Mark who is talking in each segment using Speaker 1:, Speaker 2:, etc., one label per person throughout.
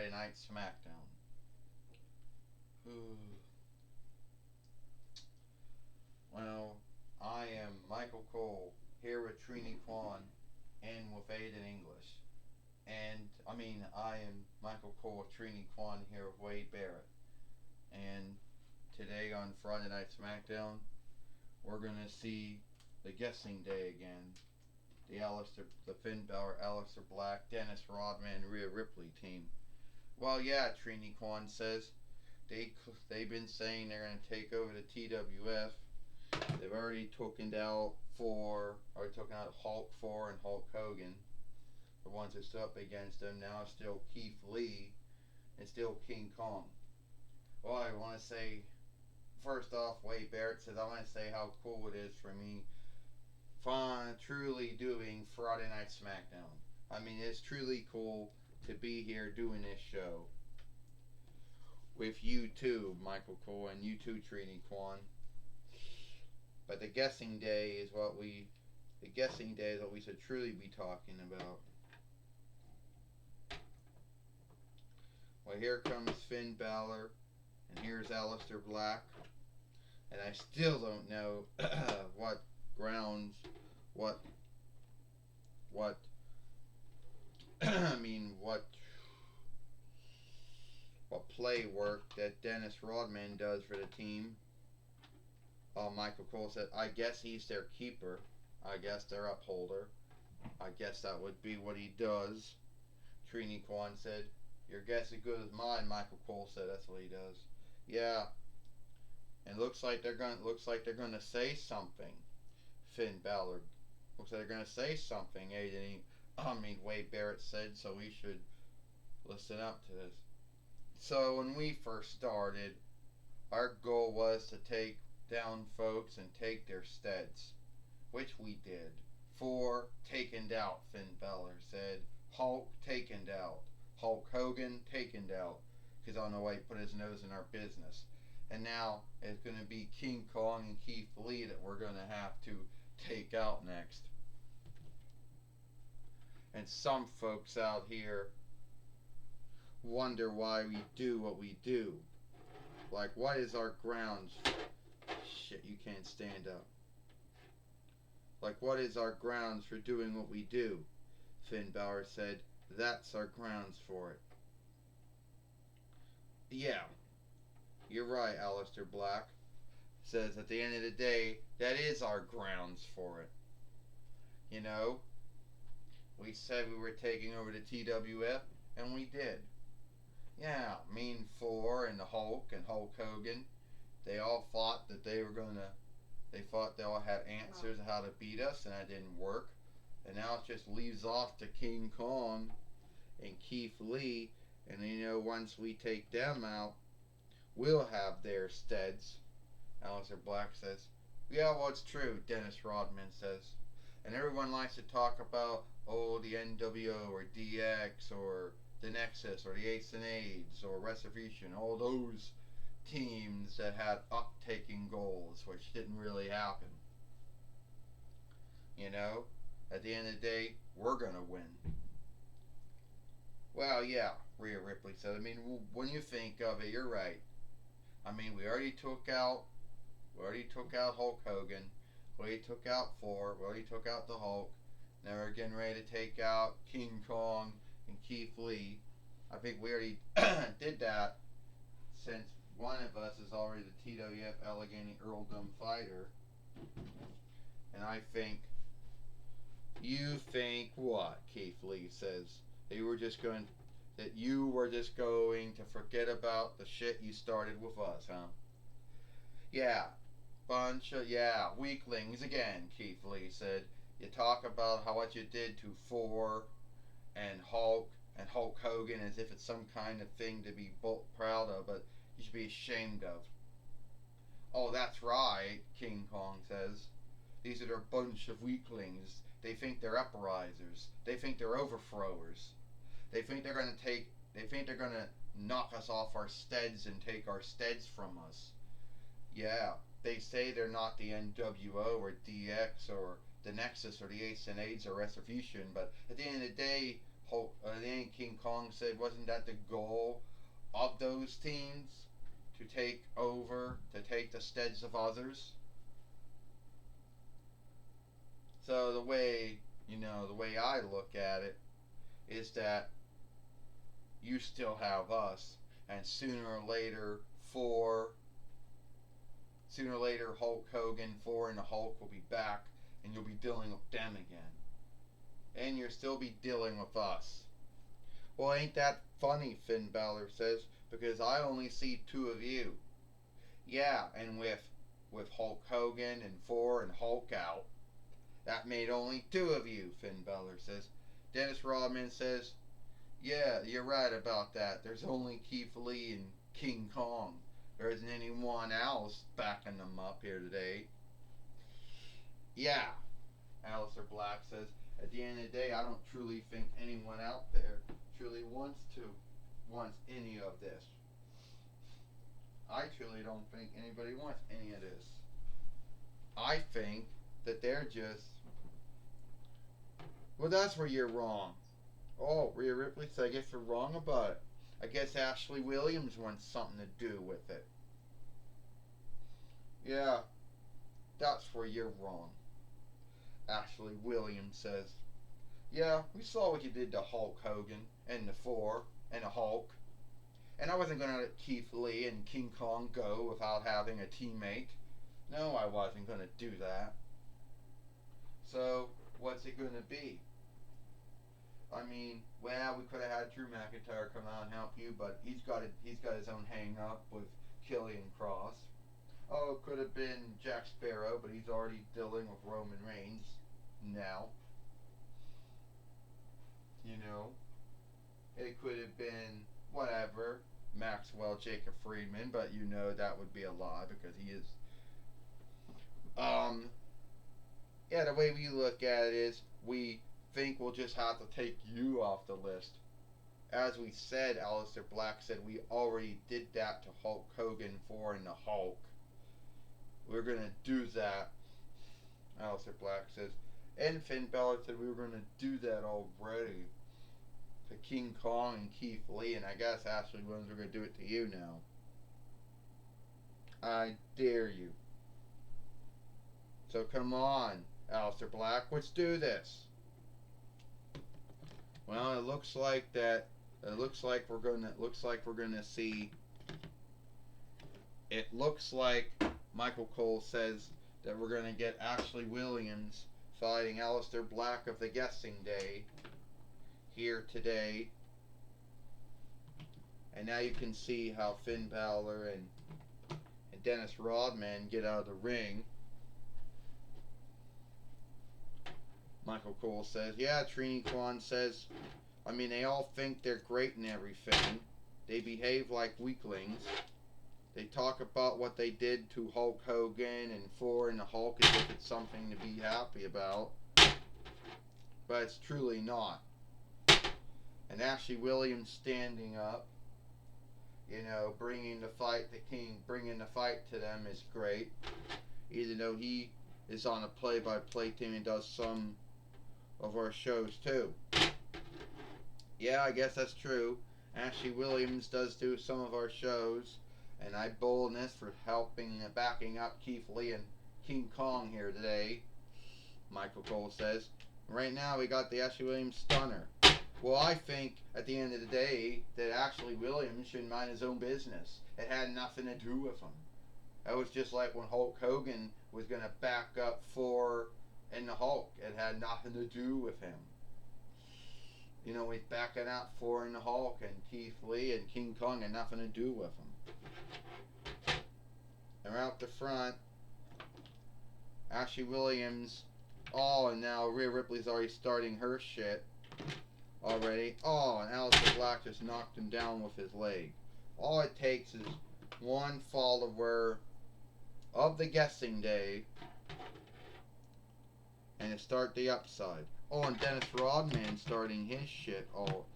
Speaker 1: Friday Night Smackdown. Well, I am Michael Cole here with Trini Kwan and with Aiden English. I am Michael Cole with Trini Kwan here with Wade Barrett. And today on Friday Night Smackdown, we're going to see the guessing day again. The Finn Balor, Aleister Black, Dennis Rodman, Rhea Ripley team. Well, yeah, Trini Kwan says they've been saying they're going to take over the TWF. They've already taken out Hulk 4 and Hulk Hogan, the ones that stood up against them. Now it's still Keith Lee and still King Kong. Well, I want to say, first off, Wade Barrett says, I want to say how cool it is for me truly doing Friday Night Smackdown. It's truly cool to be here doing this show with you too, Michael Cole, and you too, Trini Kwan. But the guessing day is what we should truly be talking about. Well, here comes Finn Balor, and here's Aleister Black, and I still don't know what grounds, what what play work that Dennis Rodman does for the team. Michael Cole said, I guess he's their keeper. I guess their upholder. I guess that would be what he does. Trini Kwan said, your guess is good as mine, Michael Cole said. That's what he does. Yeah. And looks like they're gonna say something. Finn Balor. Looks like they're gonna say something. Wade Barrett said, so we should listen up to this. So when we first started, our goal was to take down folks and take their steads, which we did. 4 taken out, Finn Balor said. Hulk taken out. Hulk Hogan taken out, because I don't know why he put his nose in our business. And now it's going to be King Kong and Keith Lee that we're going to have to take out next. And some folks out here wonder why we do what we do. Like, what is our grounds? Shit, you can't stand up. Like, what is our grounds for doing what we do? Finn Balor said, that's our grounds for it. Yeah, you're right, Aleister Black says, at the end of the day, that is our grounds for it. You know, we said we were taking over the TWF, and we did. Yeah, Mean 4 and the Hulk and Hulk Hogan, they all thought that they all had answers how to beat us, and that didn't work. And now it just leaves off to King Kong and Keith Lee, and once we take them out, we'll have their steads. Aleister Black says, yeah, well, it's true, Dennis Rodman says. And everyone likes to talk about, the NWO or DX or the Nexus or the Ace and Aids or Retribution, all those teams that had up-taking goals, which didn't really happen. At the end of the day, we're going to win. Well, yeah, Rhea Ripley said. When you think of it, you're right. We already took out Hulk Hogan. We already took out 4. We already took out the Hulk. Now we're getting ready to take out King Kong and Keith Lee. I think we already did that, since one of us is already the TWF Allegheny Earldom fighter. And I think, you think what? Keith Lee says. That you were just going to forget about the shit you started with us, huh? Yeah. Weaklings again, Keith Lee said. You talk about what you did to 4 and Hulk Hogan as if it's some kind of thing to be proud of, but you should be ashamed of. Oh, that's right, King Kong says. These are a bunch of weaklings. They think they're uprisers. They think they're overthrowers. They think they're going to knock us off our steads and take our steads from us. Yeah, they say they're not the NWO or DX or the Nexus or the Ace and Aids or Retribution, but at the end of the day, Hulk, then King Kong said, wasn't that the goal of those teams to take over, to take the steads of others? So the way, the way I look at it is that you still have us, and sooner or later, Hulk Hogan, Thor, and the Hulk will be back, and you'll be dealing with them again, and you'll still be dealing with us. Well, ain't that funny? Finn Balor says, because I only see two of you. Yeah, and with Hulk Hogan and Thor and Hulk out, that made only two of you. Finn Balor says. Dennis Rodman says, yeah, you're right about that. There's only Keith Lee and King Kong. There isn't anyone else backing them up here today. Yeah, Aleister Black says, at the end of the day, I don't truly think anyone out there truly wants any of this. I truly don't think anybody wants any of this. I think that they're just... Well, that's where you're wrong. Oh, Rhea Ripley said, I guess you're wrong about it. I guess Ashley Williams wants something to do with it. Yeah, that's where you're wrong. Ashley Williams says, yeah, we saw what you did to Hulk Hogan and the Thor and the Hulk. And I wasn't going to let Keith Lee and King Kong go without having a teammate. No, I wasn't going to do that. So, what's it going to be? I mean, well, we could have had Drew McIntyre come out and help you, but he's got his own hang-up with Killian Cross. Oh, it could have been Jack Sparrow, but he's already dealing with Roman Reigns now. It could have been whatever, Maxwell Jacob Friedman, but that would be a lie because he is. Yeah, the way we look at it is we think we'll just have to take you off the list. As we said, Aleister Black said we already did that to Hulk Hogan, Thor, and the Hulk. We're going to do that, Aleister Black says. And Finn Balor said we were going to do that already to King Kong and Keith Lee, and I guess Ashley Williams are going to do it to you now. I dare you. So come on, Aleister Black, let's do this. Well, it looks like we're gonna see. It looks like Michael Cole says that we're gonna get Ashley Williams fighting Aleister Black of the Guessing Day here today. And now you can see how Finn Balor and Dennis Rodman get out of the ring. Michael Cole says, yeah, Trini Kwan says, I mean, they all think they're great and everything. They behave like weaklings. They talk about what they did to Hulk Hogan and Thor and the Hulk as if it's something to be happy about. But it's truly not. And Ashley Williams standing up, bringing the fight to them is great. Even though he is on a play-by-play team and does some of our shows too. Yeah, I guess that's true. Ashley Williams does do some of our shows, and I boldness for backing up Keith Lee and King Kong here today, Michael Cole says. Right now we got the Ashley Williams stunner. Well, I think at the end of the day that Ashley Williams should mind his own business. It had nothing to do with him. That was just like when Hulk Hogan was going to back up Thor and the Hulk. It had nothing to do with him. He's backing out Thor and the Hulk, and Keith Lee and King Kong had nothing to do with him. And right up the front, Ashley Williams. Oh, and now Rhea Ripley's already starting her shit already. Oh, and Aleister Black just knocked him down with his leg. All it takes is one follower of the Guessing Day and to start the upside. Oh, and Dennis Rodman starting his shit already.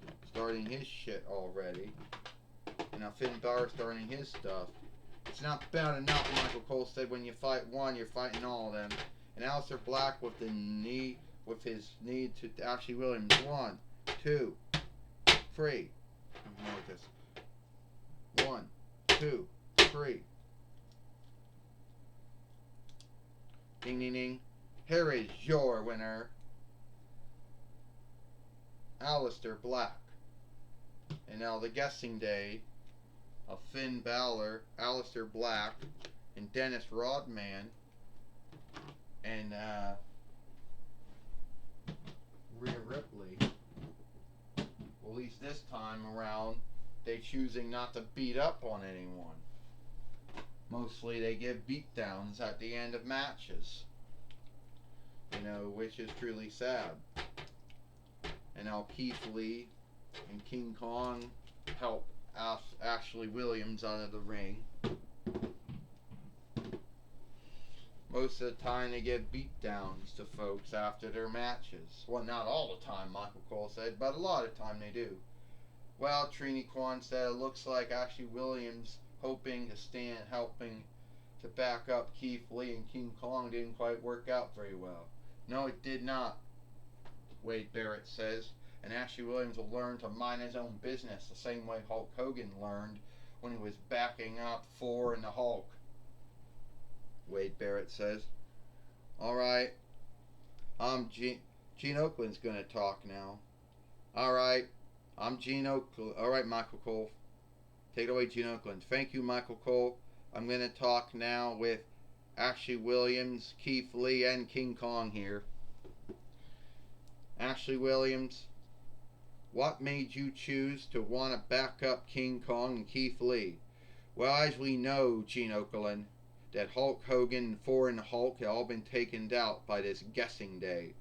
Speaker 1: And now Finn Balor starting his stuff. It's not bad enough, Michael Cole said, when you fight one, you're fighting all of them. And Aleister Black with his knee to Ashley Williams. 1, 2, 3. More like this. 1, 2, 3. Ding, ding, ding. Here is your winner, Aleister Black. And now the guessing day of Finn Balor, Aleister Black, and Dennis Rodman, and Rhea Ripley. Well, at least this time around, they choosing not to beat up on anyone. Mostly they give beatdowns at the end of matches. You know, which is truly sad. And now Keith Lee and King Kong help Ashley Williams out of the ring. Most of the time they give beatdowns to folks after their matches. Well, not all the time, Michael Cole said, but a lot of the time they do. Well, Trini Kwan said it looks like Ashley Williams helping to back up Keith Lee and King Kong didn't quite work out very well. No, it did not, Wade Barrett says. And Ashley Williams will learn to mind his own business the same way Hulk Hogan learned when he was backing up Thor and the Hulk, Wade Barrett says. Alright, Gene Oakland's going to talk now. Alright, I'm Gene Oakland. Alright, Michael Cole. Take it away, Gene Oakland. Thank you, Michael Cole. I'm going to talk now with Ashley Williams, Keith Lee, and King Kong here. Ashley Williams, what made you choose to want to back up King Kong and Keith Lee? Well, as we know, Gene Oakland, that Hulk Hogan, Thor, and the Hulk had all been taken out by this guessing day.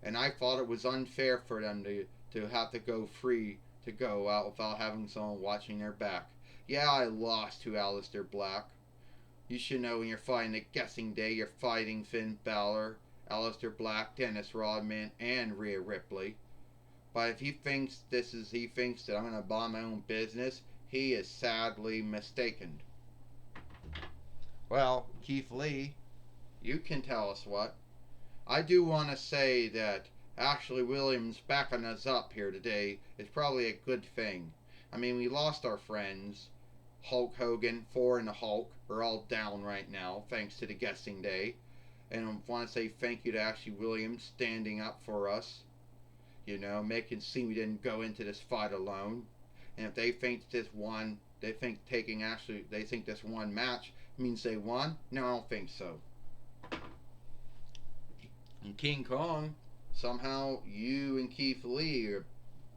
Speaker 1: And I thought it was unfair for them to have to go free to go out without having someone watching their back. Yeah, I lost to Aleister Black. You should know when you're fighting the guessing day, you're fighting Finn Balor, Aleister Black, Dennis Rodman, and Rhea Ripley. But if he thinks that I'm going to bomb my own business, he is sadly mistaken. Well, Keith Lee, you can tell us what. I do want to say that Ashley Williams backing us up here today is probably a good thing. I mean, we lost our friends. Hulk Hogan, Thor, and the Hulk are all down right now, thanks to the guessing day. And I want to say thank you to Ashley Williams standing up for us. You know, making seem we didn't go into this fight alone. And if they think this one match means they won, no, I don't think so. And King Kong, somehow you and Keith Lee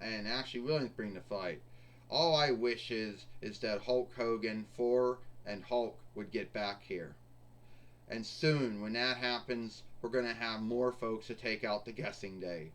Speaker 1: and Ashley Williams bring the fight. All I wish is that Hulk Hogan, Thor, and Hulk would get back here. And soon, when that happens, we're going to have more folks to take out the guessing day.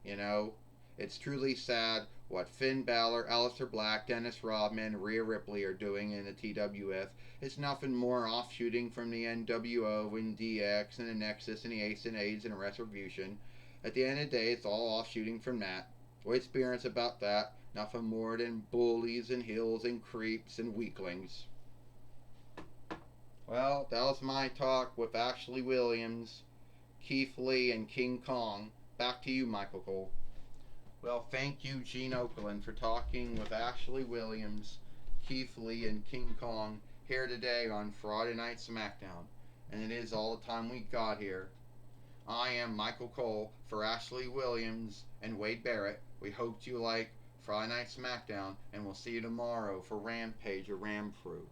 Speaker 1: You know, it's truly sad what Finn Balor, Aleister Black, Dennis Rodman, and Rhea Ripley are doing in the TWF. It's nothing more offshooting from the NWO and DX and the Nexus and the Ace and Aids and Retribution. At the end of the day, it's all offshooting from that. What experience about that? Nothing more than bullies and hills and creeps and weaklings. Well, that was my talk with Ashley Williams, Keith Lee, and King Kong. Back to you, Michael Cole. Well, thank you, Gene Oakland, for talking with Ashley Williams, Keith Lee, and King Kong here today on Friday Night Smackdown. And it is all the time we got here. I am Michael Cole for Ashley Williams and Wade Barrett. We hope you like Friday Night Smackdown, and we'll see you tomorrow for Rampage or Ram Crew.